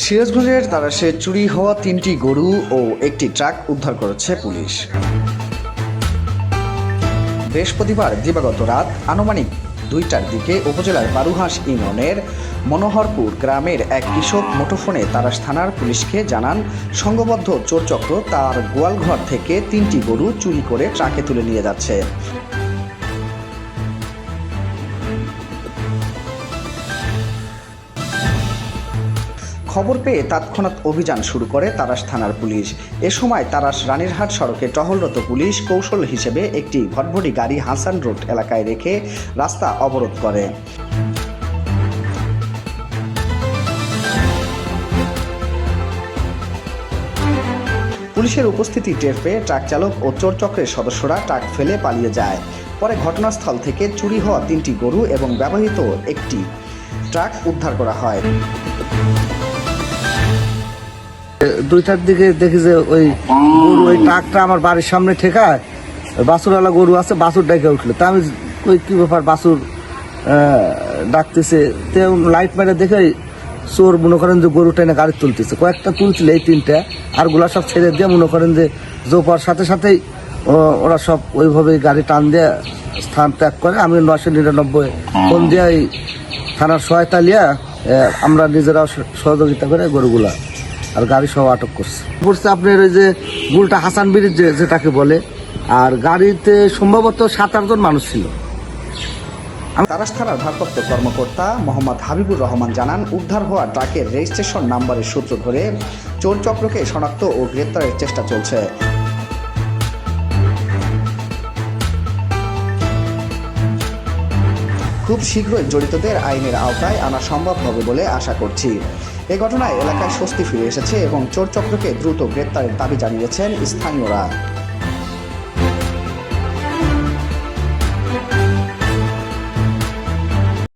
সিরাজগঞ্জের তারাশে চুরি হওয়া 3টি গরু ও একটি ট্রাক উদ্ধার করেছে পুলিশ। বৃহস্পতিবার দিবাগত রাত আনুমানিক 2টার দিকে উপজেলার বারুহাঁস ইউনিয়নের মনোহরপুর গ্রামের এক কৃষক মুঠোফোনে তারাশ থানার পুলিশকে জানান, সংঘবদ্ধ চোরচক্র তার গোয়ালঘর থেকে 3টি গরু চুরি করে ট্রাকে তুলে নিয়ে যাচ্ছে। খবর পেয়ে তৎক্ষণাৎ অভিযান শুরু করে তারাশ থানার পুলিশ। এ সময় তারাশ রানীরহাট সড়কে টহলরত পুলিশ কৌশল হিসেবে একটি ভটভটি গাড়ি হাসান রোড এলাকায় রেখে রাস্তা অবরোধ করে। পুলিশের উপস্থিতি টের পেয়ে ট্রাক চালক ও চোর চক্রের সদস্যরা ট্রাক ফেলে পালিয়ে যায়। পরে ঘটনাস্থল থেকে চুরি হওয়া 3টি গরু এবং ব্যবহৃত একটি ট্রাক উদ্ধার করা হয়। 2টার দিকে দেখি যে ওই গরু ওই ট্রাকটা আমার বাড়ির সামনে ঠেকায়, বাছুরওয়ালা গরু আছে, বাছুর ডেকে উঠলো। তা আমি ওই কী ব্যাপার, বাছুর ডাকতেছে, তে লাইট মেরে দেখে চোর মনে করেন যে গরু টেনে গাড়ি তুলতেছে। কয়েকটা তুলছিল, এই 3টা, আরগুলা সব ছেড়ে দিয়ে মনে করেন যে জোপার সাথে সাথেই ওরা সব ওইভাবে গাড়ি টান দিয়ে স্থান ত্যাগ করে। আমি 999 ফোন দিয়ে এই থানার সহায়তা লিয়া আমরা নিজেরাও সহযোগিতা করে গরুগুলা আর গাড়ি সহ আটক করছে। আপনার ওই যে গুলটা হাসান ব্রিজ যেটাকে বলে, আর গাড়িতে সম্ভবত 7-8 জন মানুষ ছিল। তারাশ থানার ভারপ্রাপ্ত কর্মকর্তা মোহাম্মদ হাবিবুর রহমান জানান, উদ্ধার হওয়া ট্রাকের রেজিস্ট্রেশন নাম্বারের সূত্র ধরে চোর চক্রকে শনাক্ত ও গ্রেপ্তারের চেষ্টা চলছে। খুব শীঘ্রই জড়িতদের আইনের আওতায় আনা সম্ভব হবে বলে আশা করছি। এ ঘটনায় এলাকায় স্বস্তি ফিরে এসেছে এবং চোর চক্রকে দ্রুত গ্রেপ্তারের দাবি জানিয়েছেন স্থানীয়রা।